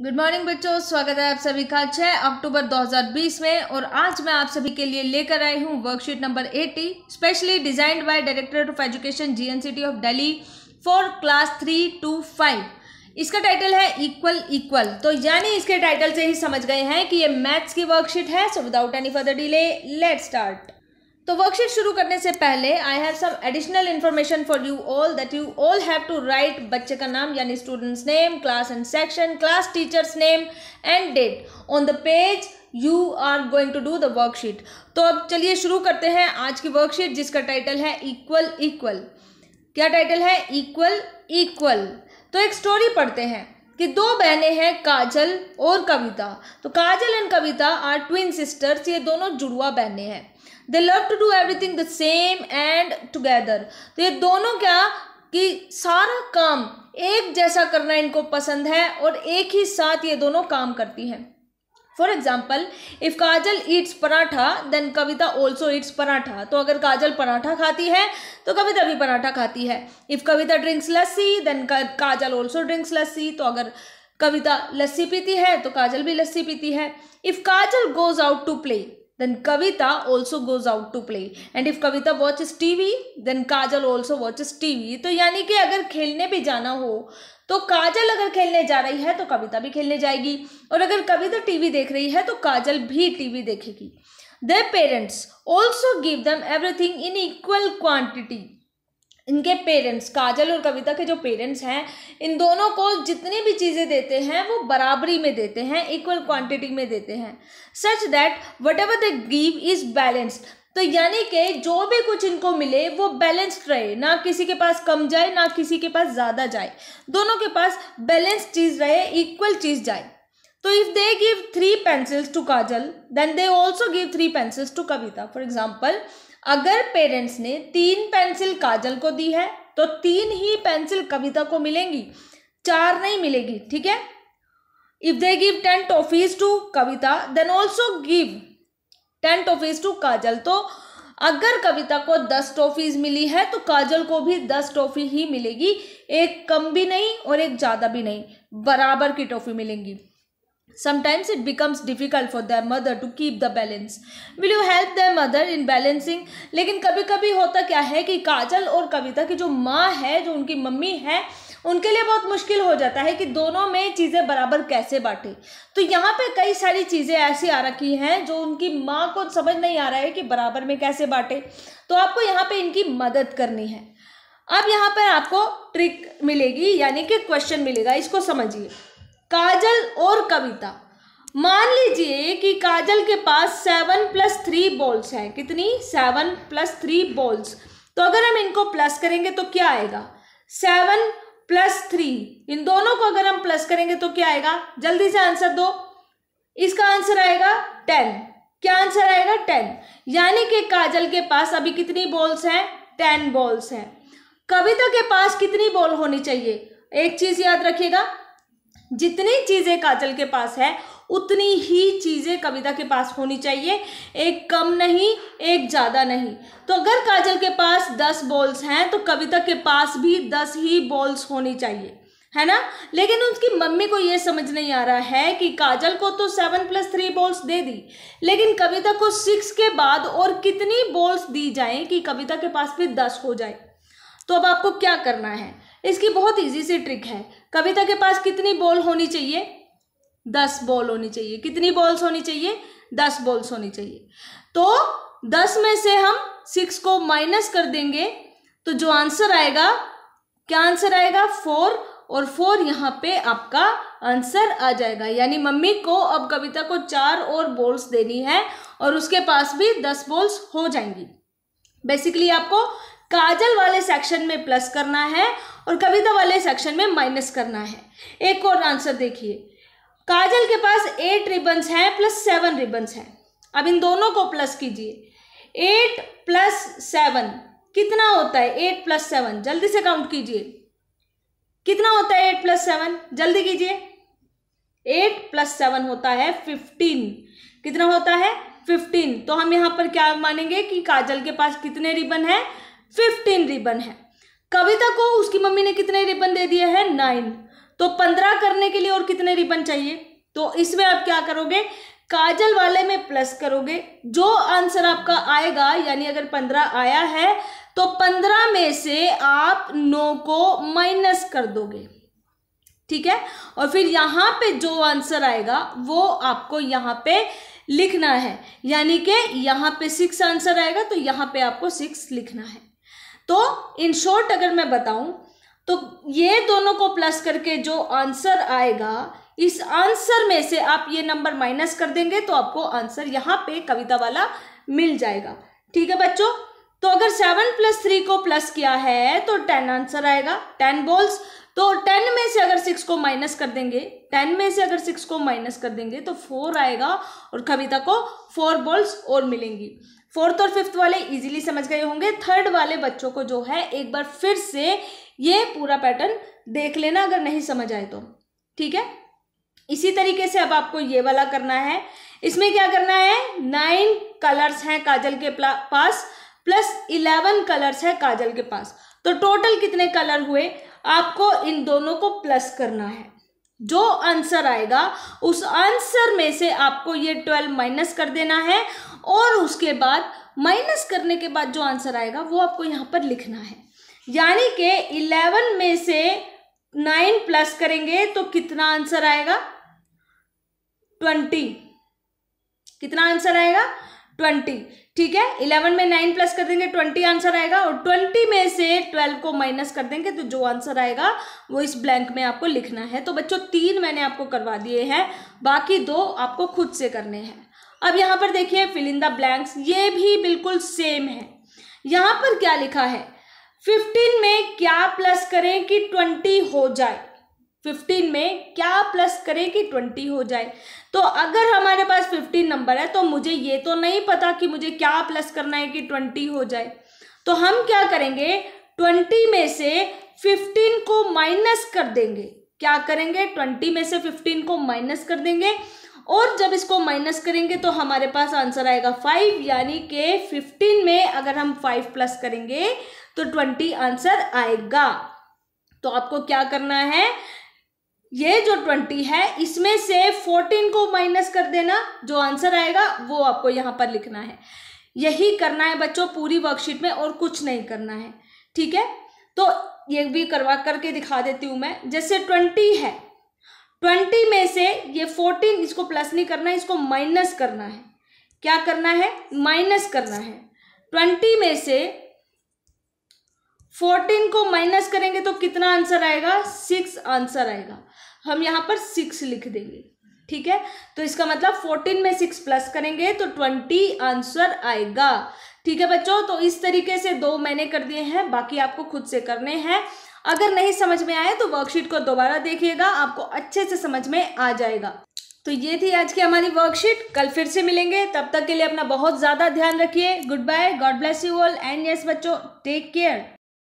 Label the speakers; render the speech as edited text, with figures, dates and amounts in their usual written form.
Speaker 1: Good morning बच्चों, स्वागत है आप सभी का 6 अक्टूबर 2020 में। और आज मैं आप सभी के लिए लेकर आई हूँ worksheet number 80 specially designed by directorate of education GNCT of Delhi for class 3 to 5। इसका टाइटल है इक्वल इक्वल। तो यानी इसके टाइटल से ही समझ गए हैं कि ये मैथ्स की वर्कशीट है। So without any further delay let's start. तो वर्कशीट शुरू करने से पहले I have some additional information for you all that you all have to write बच्चे का नाम यानी student's name, class and section, class teacher's name and date on the page you are going to do the worksheet. तो अब चलिए शुरू करते हैं आज की वर्कशीट जिसका टाइटल है इक्वल इक्वल। क्या टाइटल है? Equal equal. तो एक स्टोरी पढ़ते हैं कि दो बहनें हैं काजल और कविता। तो Kajal and Kavita are twin sisters, ये दोनों जुड़वा बहनें हैं। They love to do everything the same and together। तो ये दोनों क्या कि सारा काम एक जैसा करना इनको पसंद है और एक ही साथ ये दोनों काम करती हैं। For example, if Kajal eats paratha then Kavita also eats paratha. तो अगर काजल पराठा खाती है तो कविता भी पराठा खाती है। If Kavita drinks lassi then Kajal also drinks lassi. तो अगर कविता लस्सी पीती है तो काजल भी लस्सी पीती है। If Kajal goes out to play then Kavita also goes out to play and if Kavita watches TV then Kajal also watches TV। तो यानी कि अगर खेलने भी जाना हो तो काजल अगर खेलने जा रही है तो कविता भी खेलने जाएगी और अगर कविता टीवी देख रही है तो काजल भी टीवी देखेगी। Their parents also give them everything in equal quantity। इनके पेरेंट्स, काजल और कविता के जो पेरेंट्स हैं, इन दोनों को जितनी भी चीज़ें देते हैं वो बराबरी में देते हैं, इक्वल क्वांटिटी में देते हैं। Such that what ever they give is balanced. तो यानी कि जो भी कुछ इनको मिले वो बैलेंस्ड रहे, ना किसी के पास कम जाए ना किसी के पास ज़्यादा जाए, दोनों के पास बैलेंस्ड चीज़ रहे, इक्वल चीज़ जाए। तो if they give 3 pencils to Kajal then they also give 3 pencils to Kavita. For example, अगर पेरेंट्स ने 3 पेंसिल काजल को दी है तो 3 ही पेंसिल कविता को मिलेंगी, 4 नहीं मिलेगी। ठीक है। If they give 10 toffees to Kavita then also give 10 toffees to Kajal. तो अगर कविता को 10 टॉफीज मिली है तो काजल को भी 10 टॉफी ही मिलेगी, एक कम भी नहीं और एक ज़्यादा भी नहीं, बराबर की टॉफी मिलेंगी। Sometimes it becomes difficult for their mother to keep the balance. Will you help their mother in balancing? लेकिन कभी कभी होता क्या है कि काजल और कविता की जो माँ है, जो उनकी मम्मी है, उनके लिए बहुत मुश्किल हो जाता है कि दोनों में चीज़ें बराबर कैसे बांटे। तो यहाँ पे कई सारी चीज़ें ऐसी आ रखी हैं जो उनकी माँ को समझ नहीं आ रहा है कि बराबर में कैसे बांटे। तो आपको यहाँ पे इनकी मदद करनी है। अब यहाँ पर आपको ट्रिक मिलेगी यानी कि क्वेश्चन मिलेगा, इसको समझिए। काजल और कविता, मान लीजिए कि काजल के पास 7 + 3 बॉल्स हैं। कितनी? 7 + 3 बॉल्स। तो अगर हम इनको प्लस करेंगे तो क्या आएगा? 7 + 3। इन दोनों को अगर हम प्लस करेंगे तो क्या आएगा? जल्दी से आंसर दो। इसका आंसर आएगा 10। क्या आंसर आएगा? 10। यानी कि काजल के पास अभी कितनी बॉल्स हैं? 10 बॉल्स हैं। कविता के पास कितनी बॉल होनी चाहिए? एक चीज याद रखिएगा, जितनी चीजें काजल के पास है उतनी ही चीजें कविता के पास होनी चाहिए, एक कम नहीं एक ज्यादा नहीं। तो अगर काजल के पास 10 बॉल्स हैं तो कविता के पास भी 10 ही बॉल्स होनी चाहिए, है ना। लेकिन उसकी मम्मी को यह समझ नहीं आ रहा है कि काजल को तो 7 + 3 बॉल्स दे दी, लेकिन कविता को 6 के बाद और कितनी बॉल्स दी जाएं कि कविता के पास भी 10 हो जाए। तो अब आपको क्या करना है? इसकी बहुत इजी सी ट्रिक है। कविता के पास कितनी बॉल होनी चाहिए? 10 बॉल होनी चाहिए। कितनी बॉल्स होनी चाहिए? 10 बॉल्स होनी चाहिए। तो 10 में से हम 6 को माइनस कर देंगे तो जो आंसर आएगा, क्या आंसर आएगा? 4। और 4 यहाँ पे आपका आंसर आ जाएगा। यानी मम्मी को अब कविता को 4 और बॉल्स देनी है और उसके पास भी 10 बॉल्स हो जाएंगी। बेसिकली आपको काजल वाले सेक्शन में प्लस करना है और कविता वाले सेक्शन में माइनस करना है। एक और आंसर देखिए, काजल के पास 8 रिबन्स हैं प्लस 7 रिबन्स हैं। अब इन दोनों को प्लस कीजिए। 8 + 7 कितना होता है? 8 + 7 जल्दी से काउंट कीजिए। कितना होता है 8 + 7? जल्दी कीजिए। 8 + 7 होता है 15। कितना होता है? 15। तो हम यहाँ पर क्या मानेंगे कि काजल के पास कितने रिबन है? 15 रिबन है। कविता को उसकी मम्मी ने कितने रिबन दे दिए हैं? 9। तो 15 करने के लिए और कितने रिबन चाहिए? तो इसमें आप क्या करोगे, काजल वाले में प्लस करोगे, जो आंसर आपका आएगा, यानी अगर 15 आया है तो 15 में से आप 9 को माइनस कर दोगे, ठीक है। और फिर यहाँ पे जो आंसर आएगा वो आपको यहाँ पे लिखना है, यानी कि यहाँ पे 6 आंसर आएगा तो यहाँ पे आपको 6 लिखना है। तो इन शॉर्ट अगर मैं बताऊं तो ये दोनों को प्लस करके जो आंसर आएगा, इस आंसर में से आप ये नंबर माइनस कर देंगे तो आपको आंसर यहाँ पे कविता वाला मिल जाएगा, ठीक है बच्चों। तो अगर 7 + 3 को प्लस किया है तो 10 आंसर आएगा, 10 बॉल्स। तो 10 में से अगर 6 को माइनस कर देंगे, 10 में से अगर 6 को माइनस कर देंगे तो 4 आएगा और कविता को 4 बॉल्स और मिलेंगी। 4th और 5th वाले इजीली समझ गए होंगे। 3rd वाले बच्चों को जो है एक बार फिर से ये पूरा पैटर्न देख लेना अगर नहीं समझ आए तो, ठीक है। इसी तरीके से अब आपको ये वाला करना है। इसमें क्या करना है, 9 कलर्स हैं काजल के पास प्लस 11 कलर्स है काजल के पास, तो टोटल कितने कलर हुए? आपको इन दोनों को प्लस करना है। जो आंसर आएगा उस आंसर में से आपको ये 12 माइनस कर देना है और उसके बाद माइनस करने के बाद जो आंसर आएगा वो आपको यहाँ पर लिखना है। यानी कि 11 में से 9 प्लस करेंगे तो कितना आंसर आएगा? 20। कितना आंसर आएगा? 20, ठीक है। 11 में 9 प्लस कर देंगे 20 आंसर आएगा और 20 में से 12 को माइनस कर देंगे तो जो आंसर आएगा वो इस ब्लैंक में आपको लिखना है। तो बच्चों 3 मैंने आपको करवा दिए हैं, बाकी 2 आपको खुद से करने हैं। अब यहाँ पर देखिए फिल इन द ब्लैंक्स, ये भी बिल्कुल सेम है। यहाँ पर क्या लिखा है, 15 में क्या प्लस करें कि 20 हो जाए? 15 में क्या प्लस करें कि 20 हो जाए? तो अगर हमारे पास 15 नंबर है तो मुझे ये तो नहीं पता कि मुझे क्या प्लस करना है कि 20 हो जाए। तो हम क्या करेंगे, 20 में से 15 को माइनस कर देंगे। क्या करेंगे, 20 में से 15 को माइनस कर देंगे और जब इसको माइनस करेंगे तो हमारे पास आंसर आएगा 5, यानी कि 15 में अगर हम 5 प्लस करेंगे तो 20 आंसर आएगा। तो आपको क्या करना है, ये जो 20 है इसमें से 14 को माइनस कर देना, जो आंसर आएगा वो आपको यहाँ पर लिखना है। यही करना है बच्चों पूरी वर्कशीट में और कुछ नहीं करना है, ठीक है। तो ये भी करवा करके दिखा देती हूँ मैं। जैसे 20 है, 20 में से ये 14, इसको प्लस नहीं करना है, इसको माइनस करना है। क्या करना है, माइनस करना है। 20 में से 14 को माइनस करेंगे तो कितना आंसर आएगा, 6 आंसर आएगा। हम यहाँ पर 6 लिख देंगे, ठीक है। तो इसका मतलब 14 में 6 प्लस करेंगे तो 20 आंसर आएगा, ठीक है बच्चों। तो इस तरीके से 2 मैंने कर दिए हैं, बाकी आपको खुद से करने हैं। अगर नहीं समझ में आए तो वर्कशीट को दोबारा देखिएगा, आपको अच्छे से समझ में आ जाएगा। तो ये थी आज की हमारी वर्कशीट, कल फिर से मिलेंगे। तब तक के लिए अपना बहुत ज़्यादा ध्यान रखिए। Good bye, God bless you all and yes बच्चों, टेक केयर।